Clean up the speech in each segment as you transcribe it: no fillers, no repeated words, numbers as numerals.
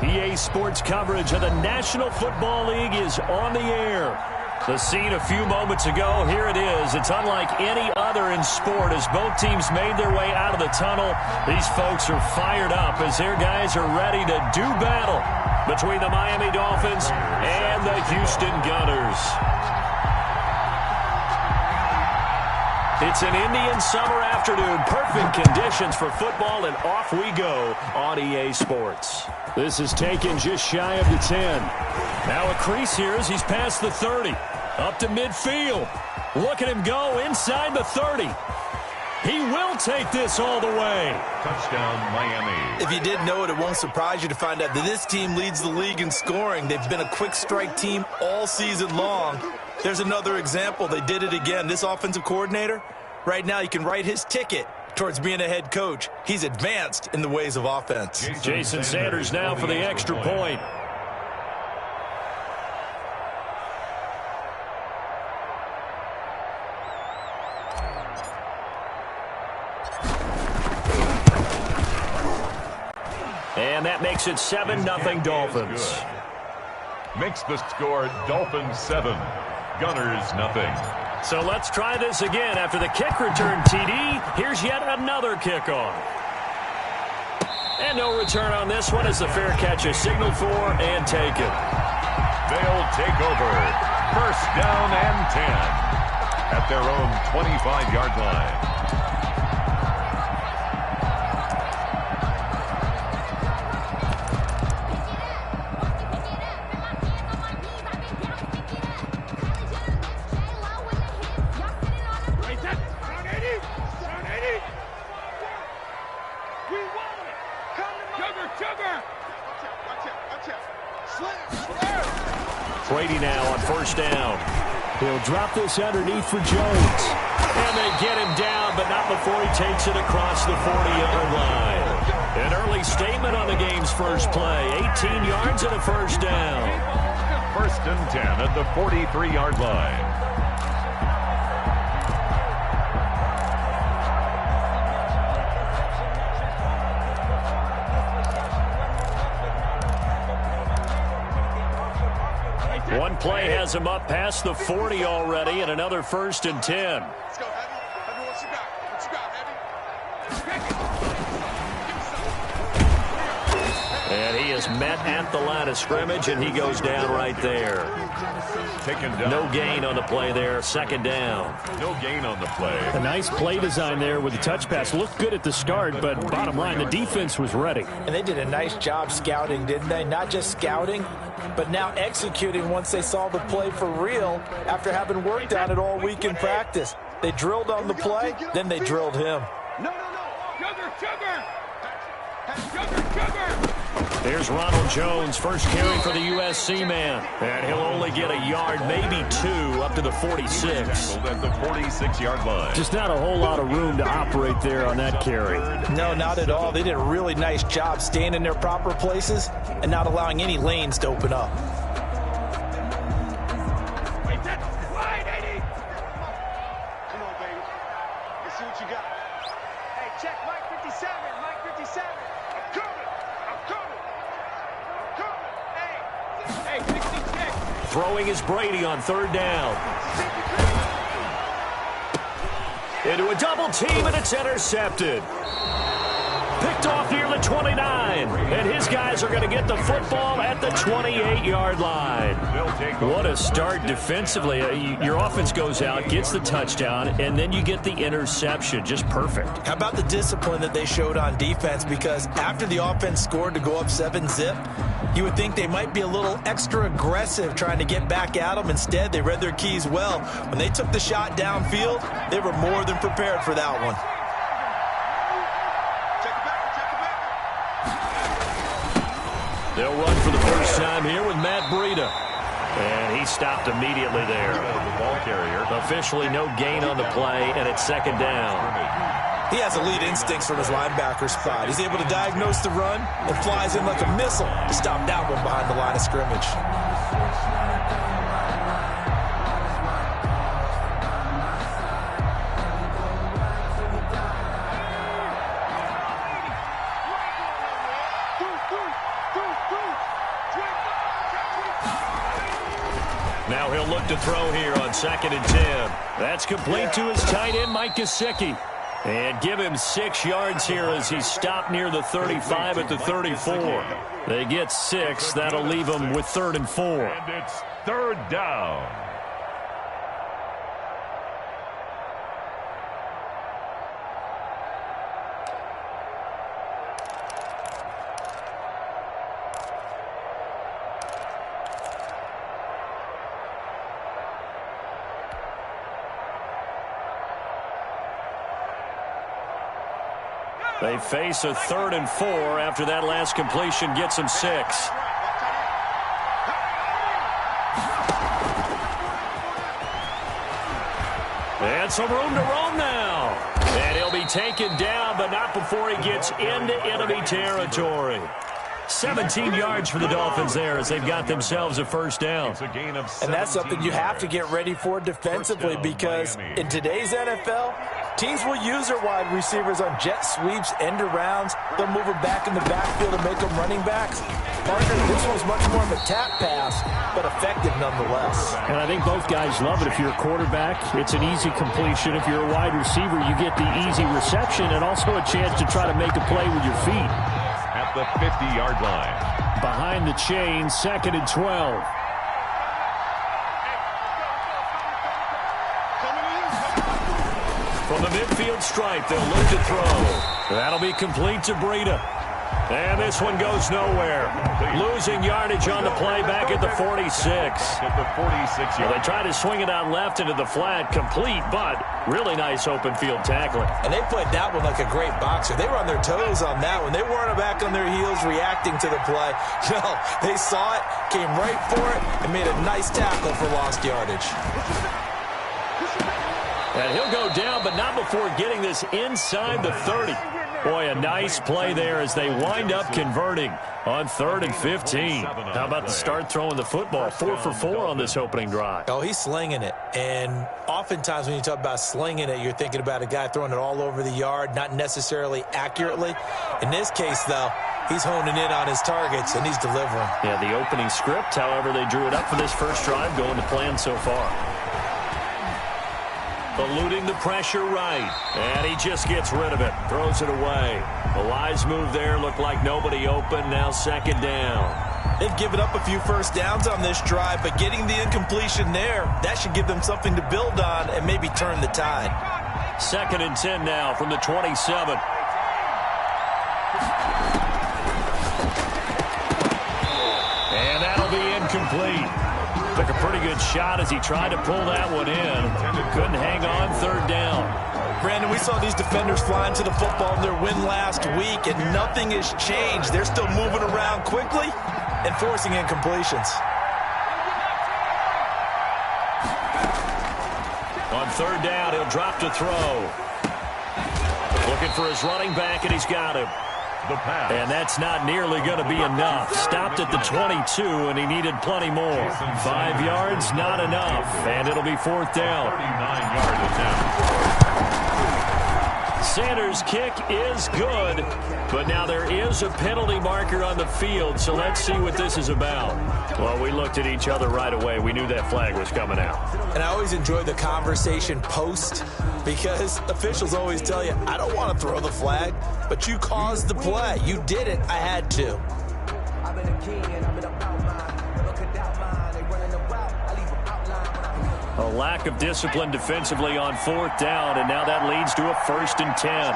EA Sports coverage of the National Football League is on the air. The scene a few moments ago, here it is. It's unlike any other in sport as both teams made their way out of the tunnel. These folks are fired up as their guys are ready to do battle between the Miami Dolphins and the Houston Gunners. It's an Indian summer afternoon. Perfect conditions for football, and off we go on EA Sports. This is taken just shy of the 10. Now a crease here as he's past the 30. Up to midfield. Look at him go inside the 30. He will take this all the way. Touchdown, Miami. If you didn't know it, it won't surprise you to find out that this team leads the league in scoring. They've been a quick strike team all season long. There's another example. They did it again. This offensive coordinator, right now, you can write his ticket towards being a head coach. He's advanced in the ways of offense. Jason Sanders now for the extra point. And that makes it 7-0 Dolphins. Makes the score Dolphins 7, Gunners nothing. So let's try this again. After the kick return TD, here's yet another kickoff. And no return on this one as the fair catch is signaled for and taken. They'll take over. First down and 10 at their own 25-yard line. Brady now on first down. He'll drop this underneath for Jones. And they get him down, but not before he takes it across the 40-yard line. An early statement on the game's first play. 18 yards and a first down. First and 10 at the 43-yard line. One play has him up past the 40 already, and another first and 10. Let's go, Heavy. Heavy, what you got? What you got, Heavy? And he is met at the line of scrimmage, and he goes down right there. Taken down. No gain on the play there. Second down. No gain on the play. A nice play design there with the touch pass. Looked good at the start, but bottom line, the defense was ready. And they did a nice job scouting, didn't they? Not just scouting, but now executing once they saw the play for real after having worked on it all week in practice. They drilled on the play, then they drilled him. No. Sugar. There's Ronald Jones, first carry for the USC man. And he'll only get a yard, maybe two, up to the 46. At the 46-yard line. Just not a whole lot of room to operate there on that carry. No, not at all. They did a really nice job staying in their proper places and not allowing any lanes to open up. Wide, 80. Come on, baby. Let's see what you got. Hey, check Mike 57. Mike 57. I'm coming. Hey, 66. Throwing is Brady on third down. Into a double team, and it's intercepted. Picked off near the 29. And his guys are going to get the football at the 28-yard line. What a start defensively. Your offense goes out, gets the touchdown, and then you get the interception. Just perfect. How about the discipline that they showed on defense? Because after the offense scored to go up 7-zip, you would think they might be a little extra aggressive trying to get back at them. Instead, they read their keys well. When they took the shot downfield, they were more than prepared for that one. They'll run for the first time here with Matt Breida. And he stopped immediately there. The ball carrier. Officially no gain on the play, and it's second down. He has elite instincts from his linebacker spot. He's able to diagnose the run and flies in like a missile to stop that one behind the line of scrimmage. Now he'll look to throw here on 2nd and 10. That's complete to his tight end, Mike Gesicki. And give him 6 yards here as he stopped near the 35 at the 34. They get 6. That'll leave him with 3rd and 4. And it's 3rd down. They face a 3rd and 4 after that last completion gets them 6. And some room to roam now. And he'll be taken down, but not before he gets into enemy territory. 17 yards for the Dolphins there as they've got themselves a 1st down. And that's something you have to get ready for defensively because in today's NFL, teams will use their wide receivers on jet sweeps, end arounds. They'll move them back in the backfield and make them running backs. Parker, this one's much more of a tap pass, but effective nonetheless. And I think both guys love it. If you're a quarterback, it's an easy completion. If you're a wide receiver, you get the easy reception and also a chance to try to make a play with your feet. At the 50-yard line. Behind the chain, 2nd and 12. From the midfield stripe, they'll look to throw. That'll be complete to Breida. And this one goes nowhere. Losing yardage on the play back at the 46. At the 46 Well, they try to swing it out left into the flat, complete, but really nice open field tackling. And they played that one like a great boxer. They were on their toes on that one. They weren't back on their heels reacting to the play. No, they saw it, came right for it, and made a nice tackle for lost yardage. And he'll go down, but not before getting this inside the 30. Boy, a nice play there as they wind up converting on 3rd and 15. How about the start throwing the football? 4 for 4 on this opening drive. Oh, he's slinging it. And oftentimes when you talk about slinging it, you're thinking about a guy throwing it all over the yard, not necessarily accurately. In this case, though, he's honing in on his targets, and he's delivering. Yeah, the opening script, however, they drew it up for this first drive, going to plan so far. Eluding the pressure right. And he just gets rid of it. Throws it away. A wise move there. Looked like nobody open. Now 2nd down. They've given up a few first downs on this drive, but getting the incompletion there, that should give them something to build on and maybe turn the tide. 2nd and 10 now from the 27. And that'll be incomplete. Took a pretty good shot as he tried to pull that one in. Couldn't hang on 3rd down. Brandon, we saw these defenders flying to the football in their win last week, and nothing has changed. They're still moving around quickly and forcing incompletions. On 3rd down, he'll drop to throw. Looking for his running back, and he's got him. And that's not nearly going to be enough. Stopped at the 22, and he needed plenty more. 5 yards, not enough. And it'll be 4th down. 39-yard attempt. Sanders' kick is good, but now there is a penalty marker on the field, so let's see what this is about. Well, we looked at each other right away. We knew that flag was coming out. And I always enjoy the conversation post because officials always tell you, I don't want to throw the flag, but you caused the play. You did it. I had to. A lack of discipline defensively on 4th down, and now that leads to a 1st and 10.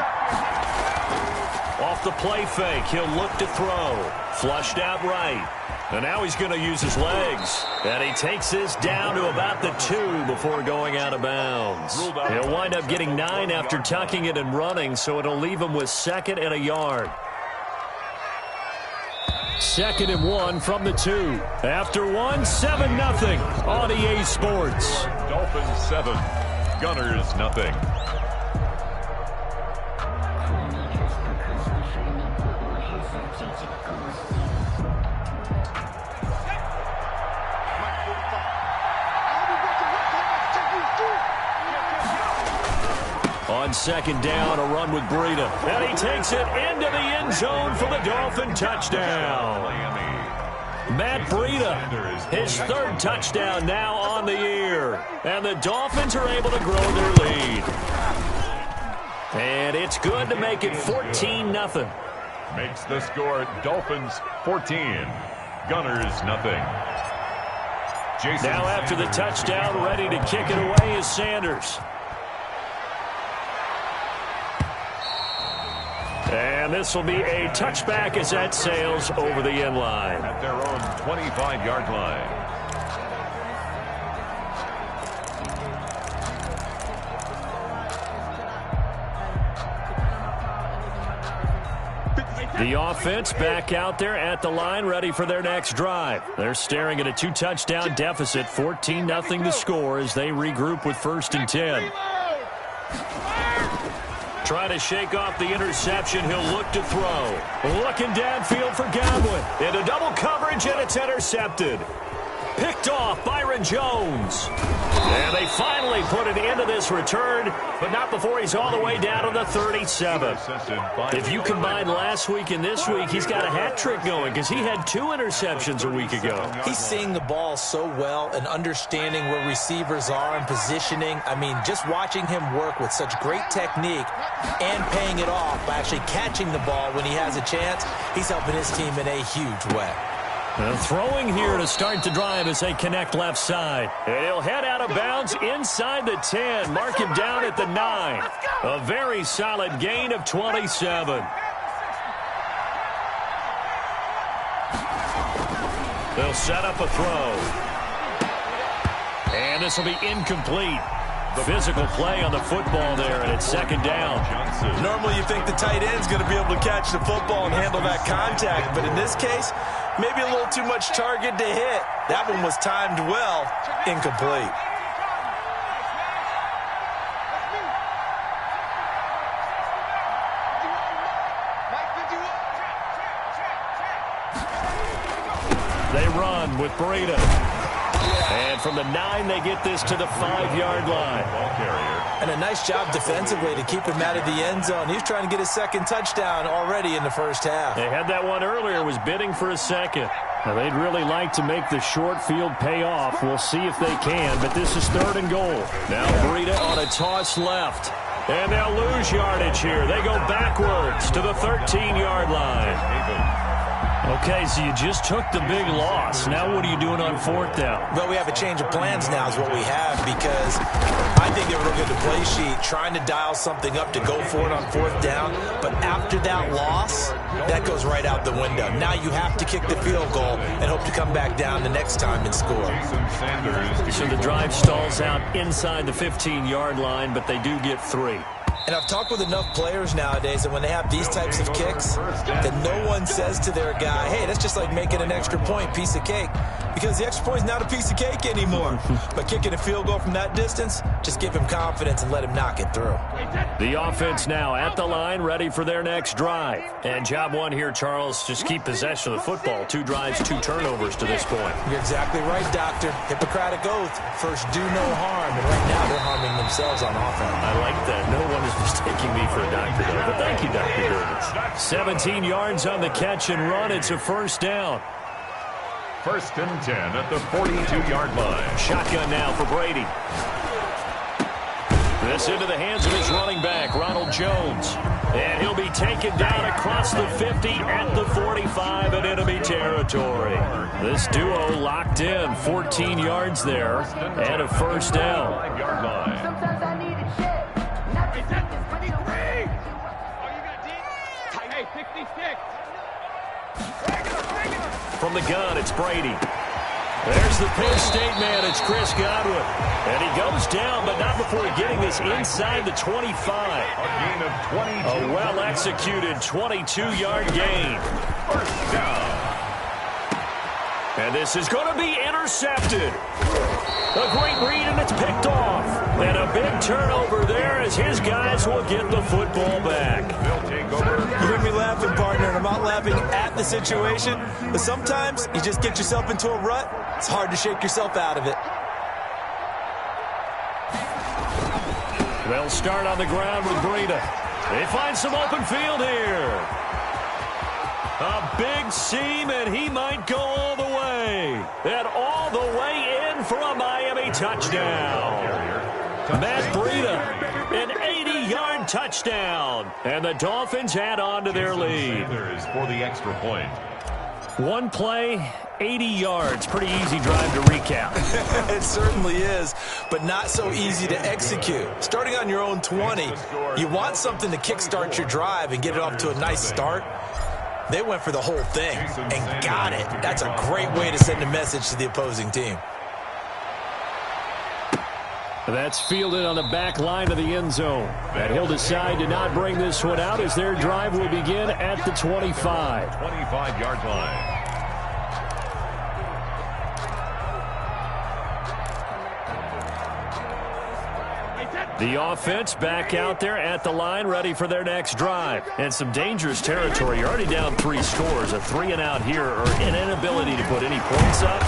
Off the play fake, he'll look to throw. Flushed out right. And now he's going to use his legs. And he takes this down to about the 2 before going out of bounds. He'll wind up getting 9 after tucking it and running, so it'll leave him with 2nd and a yard. 2nd and 1 from the 2. After 1, 7-0 on EA Sports. Dolphins 7, Gunners nothing. On 2nd down, a run with Breida. And he takes it into the end zone for the Dolphin touchdown. Matt Breida, his third touchdown now on the year. And the Dolphins are able to grow their lead. And it's good to make it 14-0. Makes the score Dolphins 14, Gunners nothing. Now after the touchdown, ready to kick it away is Sanders. And this will be a touchback as that sails over the end line. At their own 25-yard line. The offense back out there at the line, ready for their next drive. They're staring at a 2-touchdown deficit, 14-0 to score as they regroup with 1st and 10. Trying to shake off the interception, he'll look to throw. Looking downfield for Godwin. Into double coverage, and it's intercepted. Picked off Byron Jones. And they finally put an end to this return, but not before he's all the way down to the 37. If you combine last week and this week, he's got a hat trick going because he had 2 interceptions a week ago. He's seeing the ball so well and understanding where receivers are and positioning. I mean, just watching him work with such great technique and paying it off by actually catching the ball when he has a chance, he's helping his team in a huge way. Throwing here to start the drive as they connect left side. And he'll head out of bounds inside the 10. Mark him down at the 9. A very solid gain of 27. They'll set up a throw. And this will be incomplete. Physical play on the football there, and it's 2nd down. Normally you think the tight end's going to be able to catch the football and handle that contact, but in this case, maybe a little too much target to hit. That one was timed well, incomplete. They run with Breida. And from the 9, they get this to the 5-yard line. And a nice job defensively to keep him out of the end zone. He's trying to get his 2nd touchdown already in the 1st half. They had that one earlier, was bidding for a 2nd. Now, they'd really like to make the short field pay off. We'll see if they can, but this is 3rd and goal. Now Breida on a toss left. And they'll lose yardage here. They go backwards to the 13-yard line. Okay, so you just took the big loss. Now what are you doing on 4th down? Well, we have a change of plans now is what we have, because I think they were looking at the play sheet, trying to dial something up to go for it on 4th down. But after that loss, that goes right out the window. Now you have to kick the field goal and hope to come back down the next time and score. So the drive stalls out inside the 15-yard line, but they do get 3. And I've talked with enough players nowadays that when they have these types of kicks, that no one says to their guy, hey, that's just like making an extra point, piece of cake. Because the extra point is not a piece of cake anymore. But kicking a field goal from that distance, just give him confidence and let him knock it through. The offense now at the line, ready for their next drive. And job 1 here, Charles, just keep possession of the football. 2 drives, 2 turnovers to this point. You're exactly right, Doctor. Hippocratic oath. First, do no harm. And right now, they're harming themselves on offense. I like that. No one is mistaking me for a doctor, though. But thank you, Dr. Davis. 17 yards on the catch and run. It's a 1st down. 1st and 10 at the 42-yard line. Shotgun now for Brady. This into the hands of his running back, Ronald Jones. And he'll be taken down across the 50 at the 45 in enemy territory. This duo locked in, 14 yards there, and a 1st down. Sometimes I need a check. Not the seconds, but the 3. Hey, 66. From the gun, it's Brady. There's the Penn State man. It's Chris Godwin. And he goes down, but not before getting this inside the 25. A gain of 22. A well-executed 22-yard gain. 1st down. And this is going to be intercepted. A great read, and it's picked off. And a big turnover there as his guys will get the football back. They'll take over. You hear me laughing, partner, and I'm not laughing at the situation, but sometimes you just get yourself into a rut. It's hard to shake yourself out of it. They'll start on the ground with Breida. They find some open field here. A big seam, and he might go all the way. And all the way in for a Miami touchdown. Matt Breida, an 80-yard touchdown. And the Dolphins add on to their lead. For the extra point. One play, 80 yards. Pretty easy drive to recap. It certainly is, but not so easy to execute. Starting on your own 20, you want something to kickstart your drive and get it off to a nice start. They went for the whole thing and got it. That's a great way to send a message to the opposing team. That's fielded on the back line of the end zone. And he'll decide to not bring this one out as their drive will begin at the 25. 25-yard line. The offense back out there at the line, ready for their next drive. And some dangerous territory. You're already down 3 scores. A 3-and-out here, or an inability to put any points up.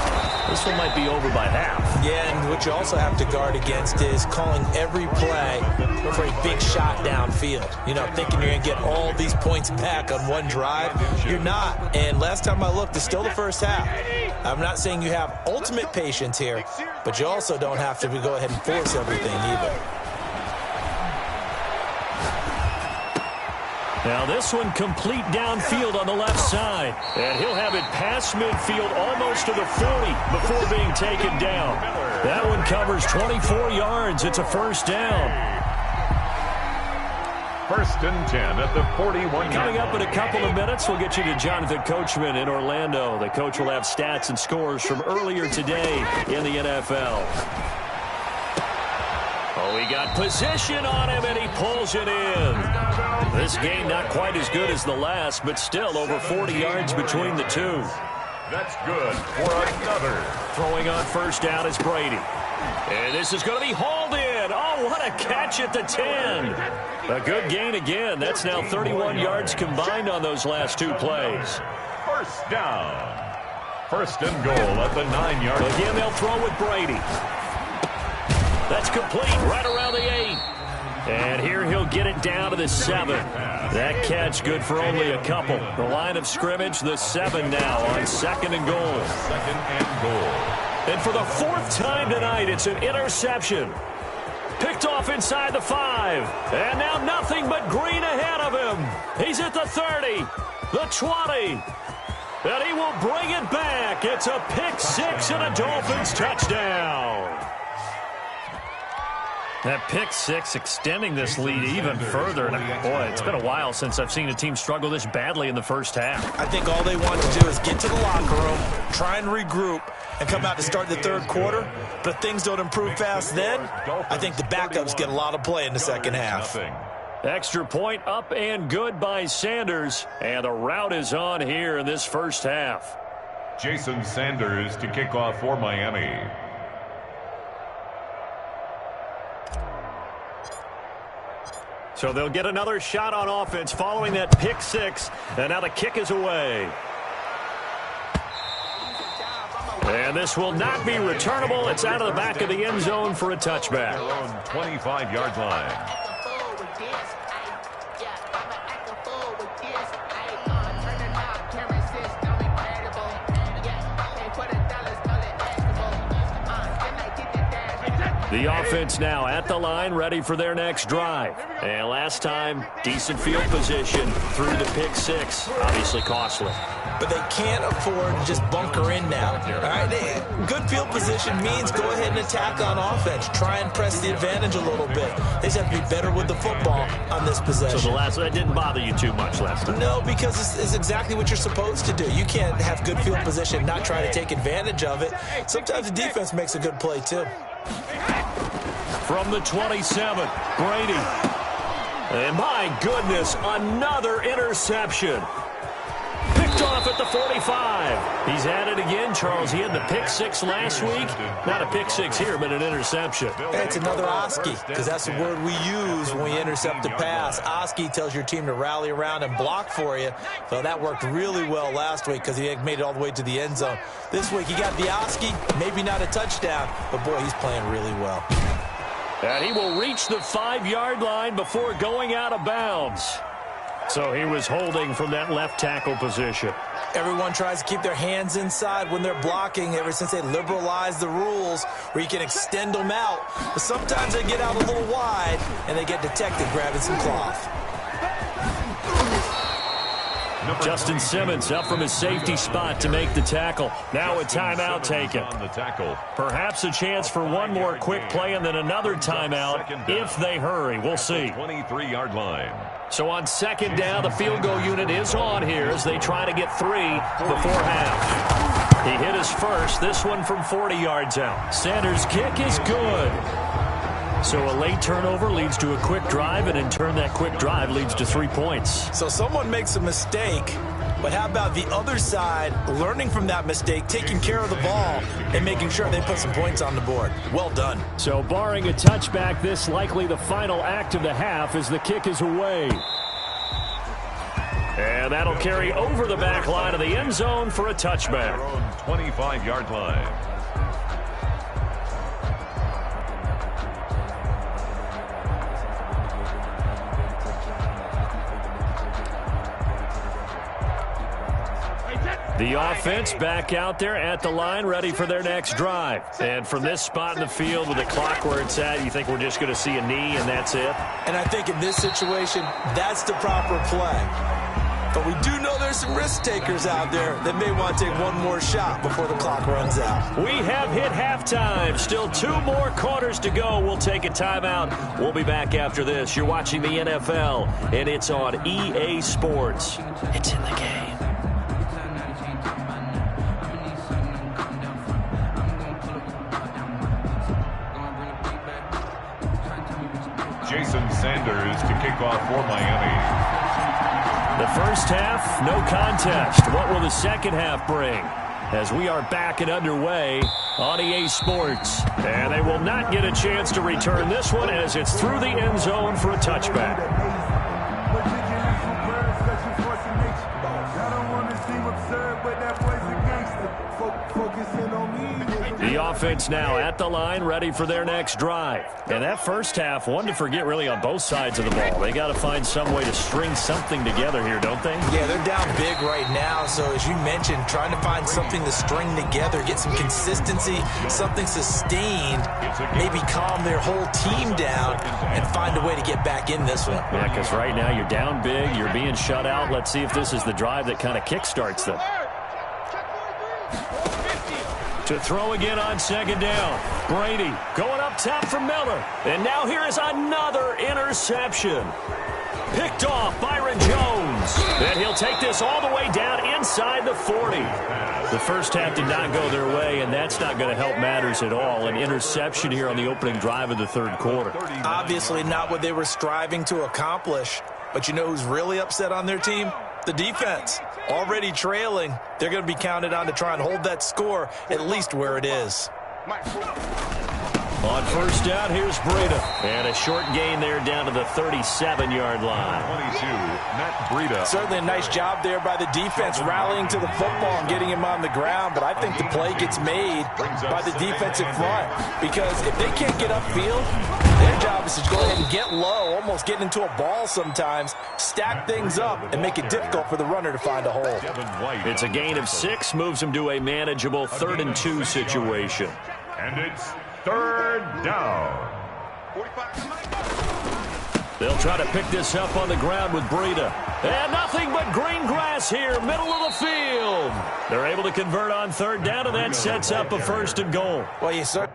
This one might be over by half. Yeah, and what you also have to guard against is calling every play for a big shot downfield. You know, thinking you're going to get all these points back on one drive. You're not. And last time I looked, it's still the first half. I'm not saying you have ultimate patience here, but you also don't have to go ahead and force everything either. Now this one complete downfield on the left side. And he'll have it past midfield almost to the 40 before being taken down. That one covers 24 yards. It's a first down. First and 10 at the 41. Coming up in a couple of minutes, we'll get you to Jonathan Coachman in Orlando. The coach will have stats and scores from earlier today in the NFL. Oh, he got position on him, and he pulls it in. This game not quite as good as the last, but still over 40 yards between the two. That's good for another. Throwing on first down is Brady. And this is going to be hauled in. Oh, what a catch at the 10. A good gain again. That's now 31 yards combined on those last 2 plays. First down. First and goal at the 9-yard line. Again, they'll throw with Brady. That's complete right around the 8. And here he'll get it down to the 7. That catch good for only a couple. The line of scrimmage, the 7 now on second and goal. Second and goal. And for the 4th time tonight, it's an interception. Picked off inside the 5. And now nothing but green ahead of him. He's at the 30, the 20. And he will bring it back. It's a pick 6 and a Dolphins touchdown. That pick 6 extending this lead even further. And boy, it's been a while since I've seen a team struggle this badly in the first half. I think all they want to do is get to the locker room, try and regroup, and come out to start the third quarter. But if things don't improve fast then, I think the backups get a lot of play in the second half. Extra point up and good by Sanders. And the route is on here in this first half. Jason Sanders to kick off for Miami. So they'll get another shot on offense following that pick 6. And now the kick is away. And this will not be returnable. It's out of the back of the end zone for a touchback. Their own 25-yard line. The offense now at the line, ready for their next drive. And last time, decent field position through the pick 6. Obviously costly. But they can't afford to just bunker in now. All right, good field position means go ahead and attack on offense. Try and press the advantage a little bit. They just have to be better with the football on this possession. So that didn't bother you too much last time? No, because it's exactly what you're supposed to do. You can't have good field position and not try to take advantage of it. Sometimes the defense makes a good play too. From the 27, Brady. And my goodness, another interception. Picked off at the 45. He's at it again, Charles. He had the pick 6 last week. Not a pick 6 here, but an interception. It's another Oski, because that's the word we use when we intercept a pass. Oski tells your team to rally around and block for you. So that worked really well last week because he made it all the way to the end zone. This week he got the Oski, maybe not a touchdown, but boy, he's playing really well. And he will reach the 5-yard line before going out of bounds. So he was holding from that left tackle position. Everyone tries to keep their hands inside when they're blocking ever since they liberalized the rules where you can extend them out. But sometimes they get out a little wide and they get detected grabbing some cloth. Justin Simmons up from his safety spot to make the tackle. Now a timeout taken. Perhaps a chance for one more quick play and then another timeout if they hurry. We'll see. 23-yard line. So on second down, the field goal unit is on here as they try to get 3 before half. He hit his first, this one from 40 yards out. Sanders' kick is good. So a late turnover leads to a quick drive, and in turn that quick drive leads to 3 points. So someone makes a mistake, but how about the other side learning from that mistake, taking care of the ball, and making sure they put some points on the board? Well done. So barring a touchback, this likely the final act of the half as the kick is away. And that'll carry over the back line of the end zone for a touchback. Their own 25-yard line. The offense back out there at the line, ready for their next drive. And from this spot in the field with the clock where it's at, you think we're just going to see a knee and that's it? And I think in this situation, that's the proper play. But we do know there's some risk takers out there that may want to take one more shot before the clock runs out. We have hit halftime. Still 2 more quarters to go. We'll take a timeout. We'll be back after this. You're watching the NFL, and it's on EA Sports. It's in the game. Jason Sanders to kick off for Miami. The first half, no contest. What will the second half bring? As we are back and underway on EA Sports. And they will not get a chance to return this one as it's through the end zone for a touchback. The offense now at the line, ready for their next drive. And that first half, one to forget really on both sides of the ball. They got to find some way to string something together here, don't they? Yeah, they're down big right now. So as you mentioned, trying to find something to string together, get some consistency, something sustained, maybe calm their whole team down and find a way to get back in this one. Yeah, because right now you're down big, you're being shut out. Let's see if this is the drive that kind of kickstarts them. To throw again on second down. Brady going up top for Miller. And now here is another interception. Picked off Byron Jones. And he'll take this all the way down inside the 40. The first half did not go their way, and that's not going to help matters at all. An interception here on the opening drive of the third quarter. Obviously not what they were striving to accomplish. But you know who's really upset on their team? The defense. Already trailing, they're going to be counted on to try and hold that score at least where it is. On first down, here's Breida. And a short gain there down to the 37-yard line. 22, Matt Breida. Certainly a nice job there by the defense rallying to the football and getting him on the ground, but I think the play gets made by the defensive front because if they can't get upfield, their job is to go ahead and get low, almost get into a ball sometimes, stack things up, and make it difficult for the runner to find a hole. It's a gain of 6, moves them to a manageable 3rd and 2 situation. And it's third down. They'll try to pick this up on the ground with Breida. And nothing but green grass here, middle of the field. They're able to convert on third down, and that sets up a 1st and goal. Well, you start.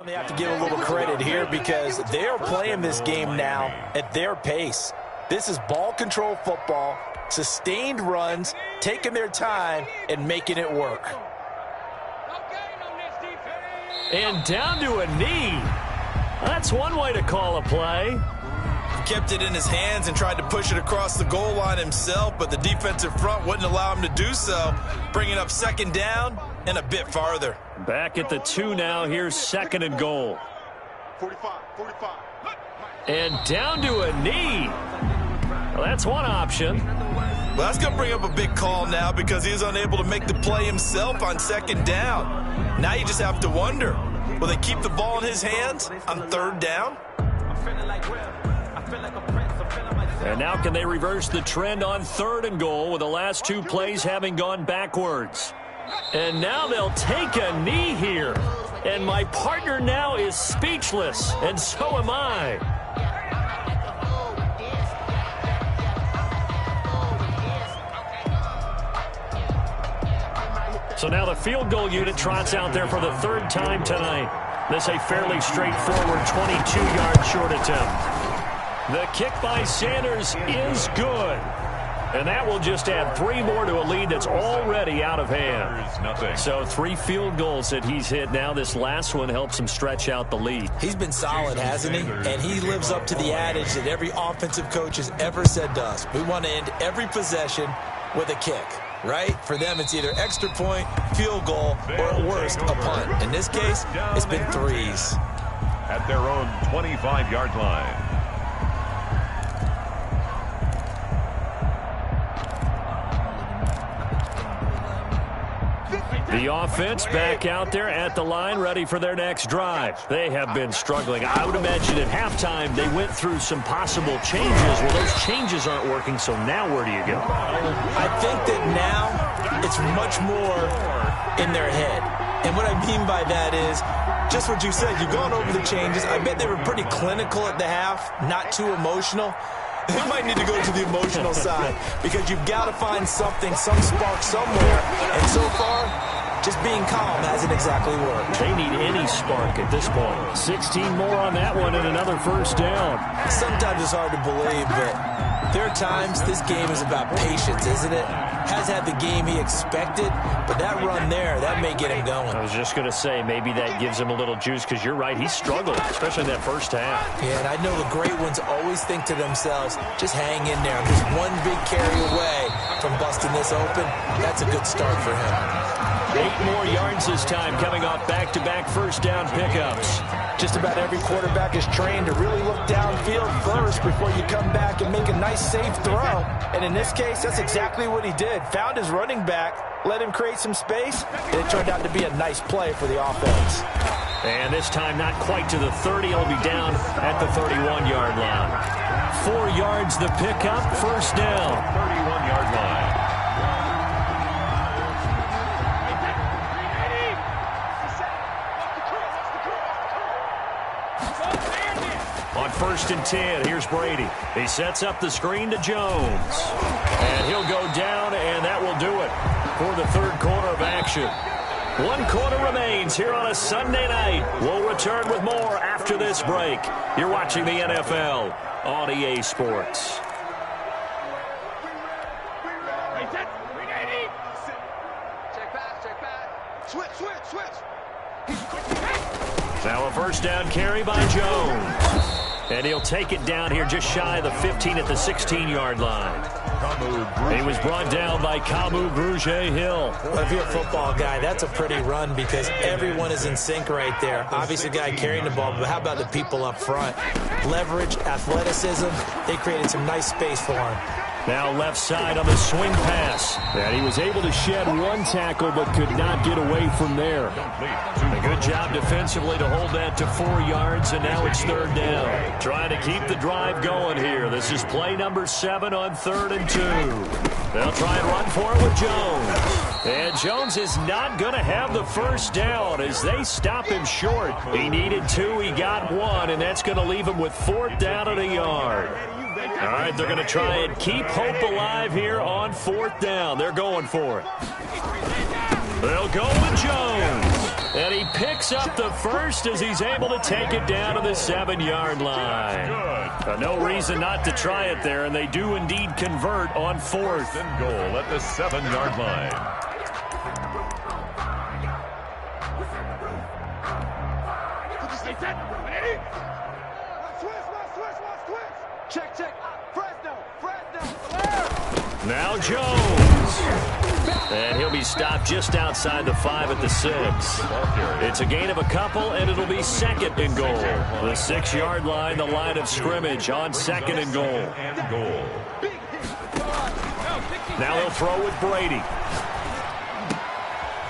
They have to give a little credit here because they're playing this game now at their pace. This is ball control football, sustained runs, taking their time and making it work. And down to a knee. That's one way to call a play. Kept it in his hands and tried to push it across the goal line himself, but the defensive front wouldn't allow him to do so, bringing up second down and a bit farther. Back at the 2 now. Here's 2nd and goal. 45. And down to a knee. Well, that's one option. Well, that's going to bring up a big call now because he was unable to make the play himself on second down. Now you just have to wonder, will they keep the ball in his hands on third down? And now can they reverse the trend on 3rd and goal with the last 2 plays having gone backwards? And now they'll take a knee here. And my partner now is speechless, and so am I. So now the field goal unit trots out there for the 3rd time tonight. This a fairly straightforward 22-yard short attempt. The kick by Sanders is good. And that will just add 3 more to a lead that's already out of hand. So 3 field goals that he's hit now. This last one helps him stretch out the lead. He's been solid, hasn't he? And he lives up to the adage that every offensive coach has ever said to us. We want to end every possession with a kick, right? For them, it's either extra point, field goal, or at worst, a punt. In this case, it's been 3s. At their own 25-yard line. The offense back out there at the line, ready for their next drive. They have been struggling. I would imagine at halftime they went through some possible changes. Well, those changes aren't working, so now where do you go? I think that now it's much more in their head. And what I mean by that is just what you said. You've gone over the changes. I bet they were pretty clinical at the half, not too emotional. They might need to go to the emotional side because you've got to find something, some spark somewhere. And so far, just being calm hasn't exactly worked. They need any spark at this point. 16 more on that one and another first down. Sometimes it's hard to believe, but there are times this game is about patience, isn't it? Has had the game he expected, but that run there, that may get him going. I was just going to say, maybe that gives him a little juice because you're right, he struggled, especially in that first half. Yeah, and I know the great ones always think to themselves, just hang in there. Just one big carry away from busting this open. That's a good start for him. 8 more yards this time, coming off back-to-back first down pickups. Just about every quarterback is trained to really look downfield first before you come back and make a nice, safe throw. And in this case, that's exactly what he did. Found his running back, let him create some space, and it turned out to be a nice play for the offense. And this time not quite to the 30. He'll be down at the 31-yard line. 4 yards the pickup, first down. 31-yard line. On 1st and 10, here's Brady. He sets up the screen to Jones. And he'll go down, and that will do it for the 3rd quarter of action. 1 quarter remains here on a Sunday night. We'll return with more after this break. You're watching the NFL on EA Sports. Now a first down carry by Jones. And he'll take it down here just shy of the 15 at the 16-yard line. He was brought down by Kamu Grugier-Hill. Well, if you're a football guy, that's a pretty run because everyone is in sync right there. Obviously, the guy carrying the ball, but how about the people up front? Leverage, athleticism, they created some nice space for him. Now left side on the swing pass. And he was able to shed 1 tackle but could not get away from there. A good job defensively to hold that to 4 yards, and now it's 3rd down. Trying to keep the drive going here. This is play number 7 on 3rd and 2. They'll try and run for it with Jones. And Jones is not going to have the first down as they stop him short. He needed 2, he got 1, and that's going to leave him with 4th down and a yard. All right, they're going to try and keep hope alive here on 4th down. They're going for it. They'll go with Jones. And he picks up the first as he's able to take it down to the 7-yard line. No reason not to try it there, and they do indeed convert on 4th and goal at the 7-yard line. Check. Fresno. Now Jones. And he'll be stopped just outside the 5 at the 6. It's a gain of a couple, and it'll be 2nd and goal. The 6-yard line, the line of scrimmage on 2nd and goal. Now they'll throw with Brady.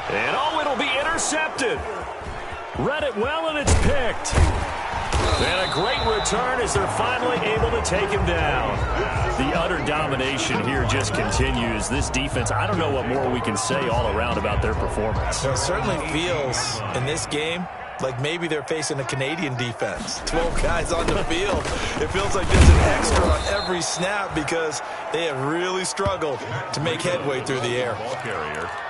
And, oh, it'll be intercepted. Read it well, and it's picked. And a great return as they're finally able to take him down. The utter domination here just continues. This defense, I don't know what more we can say all around about their performance. Well, it certainly feels in this game like maybe they're facing a Canadian defense. 12 guys on the field. It feels like there's an extra on every snap because they have really struggled to make headway through the air.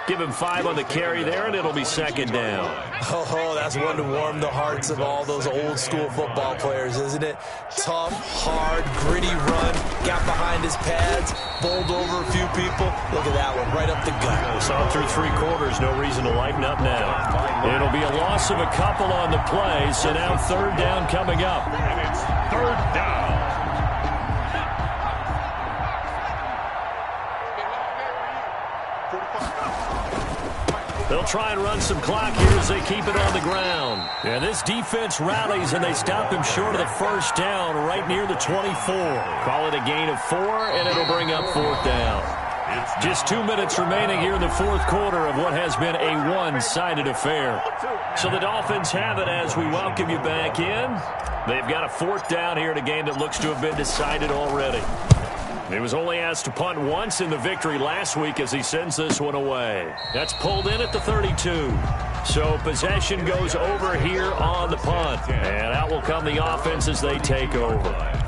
Give him 5 on the carry there, and it'll be 2nd down. Oh, that's one to warm the hearts of all those old school football players, isn't it? Tough, hard, gritty run. Got behind his pads, bowled over a few people. Look at that one, right up the gut. Saw it through 3 quarters. No reason to lighten up now. It'll be a loss of a couple on the play, so now 3rd down coming up. And it's 3rd down. They'll try and run some clock here as they keep it on the ground. And this defense rallies, and they stop him short of the 1st down right near the 24. Call it a gain of 4, and it'll bring up 4th down. Just 2 minutes remaining here in the 4th quarter of what has been a one-sided affair. So the Dolphins have it as we welcome you back in. They've got a 4th down here in a game that looks to have been decided already. He was only asked to punt once in the victory last week as he sends this one away. That's pulled in at the 32. So possession goes over here on the punt. And out will come the offense as they take over.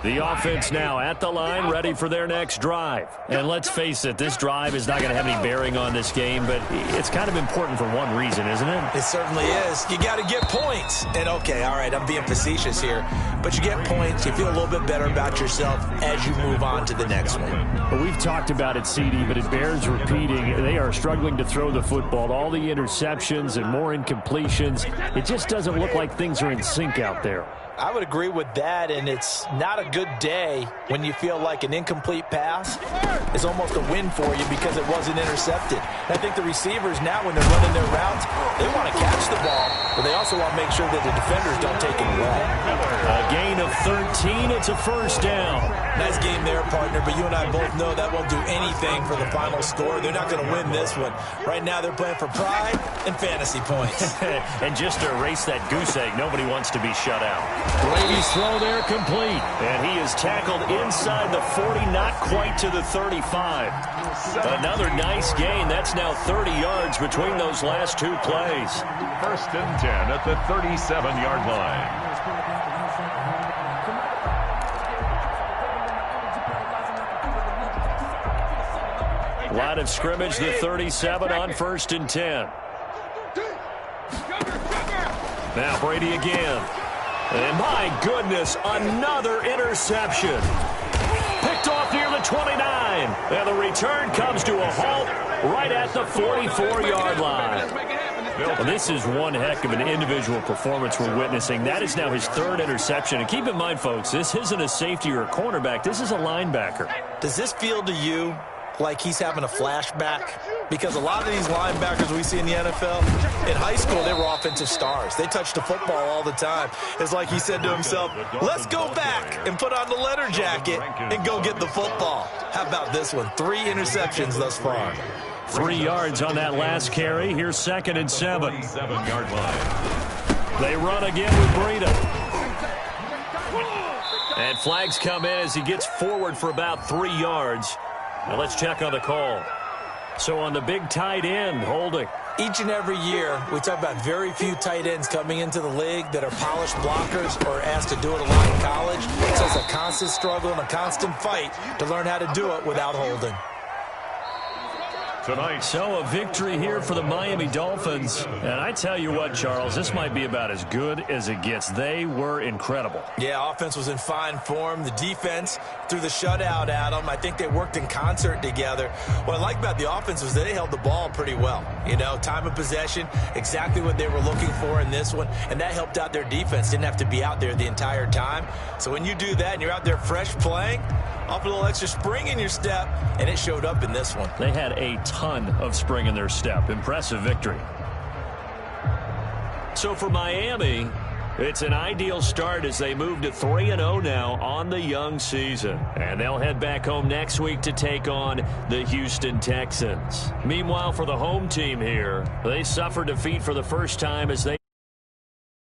The offense now at the line, ready for their next drive. And let's face it, this drive is not going to have any bearing on this game, but it's kind of important for one reason, isn't it? It certainly is. You got to get points. And, okay, all right, I'm being facetious here, but you get points, you feel a little bit better about yourself as you move on to the next one. Well, we've talked about it, CD, but it bears repeating. They are struggling to throw the football. All the interceptions and more incompletions. It just doesn't look like things are in sync out there. I would agree with that, and it's not a good day when you feel like an incomplete pass is almost a win for you because it wasn't intercepted. And I think the receivers now, when they're running their routes, they want to catch the ball, but they also want to make sure that the defenders don't take it away. A gain of 13. It's a 1st down. Nice game there, partner, but you and I both know that won't do anything for the final score. They're not going to win this one. Right now they're playing for pride and fantasy points. And just to erase that goose egg, nobody wants to be shut out. Brady's throw there complete. And he is tackled inside the 40, not quite to the 35. Another nice gain. That's now 30 yards between those last 2 plays. 1st and 10 at the 37-yard line. Line of scrimmage, the 37 on 1st and 10. Now Brady again. And my goodness, another interception. Picked off near the 29. And the return comes to a halt right at the 44-yard line. Well, this is one heck of an individual performance we're witnessing. That is now his 3rd interception. And keep in mind, folks, this isn't a safety or a cornerback. This is a linebacker. Does this feel to you like he's having a flashback? Because a lot of these linebackers we see in the NFL, in high school, they were offensive stars. They touched the football all the time. It's like he said to himself, let's go back and put on the leather jacket and go get the football. How about this one? 3 interceptions thus far. 3 yards on that last carry. Here's 2nd and 7. 7-yard line. They run again with Breida. And flags come in as he gets forward for about 3 yards. Now let's check on the call. So on the big tight end, holding. Each and every year, we talk about very few tight ends coming into the league that are polished blockers or asked to do it a lot in college. So it's a constant struggle and a constant fight to learn how to do it without holding. Tonight. So a victory here for the Miami Dolphins. And I tell you what, Charles, this might be about as good as it gets. They were incredible. Yeah, offense was in fine form. The defense threw the shutout at them. I think they worked in concert together. What I like about the offense was that they held the ball pretty well. You know, time of possession, exactly what they were looking for in this one. And that helped out their defense. Didn't have to be out there the entire time. So when you do that and you're out there fresh playing, Offer a little extra spring in your step, and it showed up in this one. They had a ton of spring in their step. Impressive victory. So for Miami, it's an ideal start as they move to 3-0 now on the young season. And they'll head back home next week to take on the Houston Texans. Meanwhile, for the home team here, they suffered defeat for the first time as they